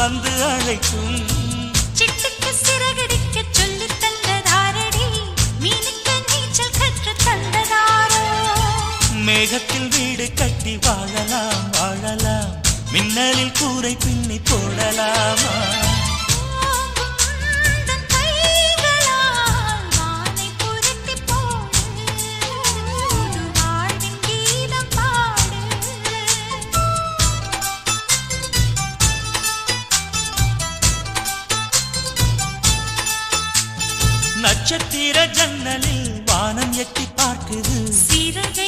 வந்து அழைக்கும். சிட்டுக்கு சிறகடிக்க சொல்லி தந்ததாரடி, மீனுக்கு நீச்சல் கற்று தந்ததாரோ. மேகத்தில் வீடு கட்டி வாழலாம் வாழலாம், மின்னலில் கூரை பின்னி போடலாமா? நட்சத்திர ஜன்னலில் வானம் எட்டி பார்க்குது, சீரகை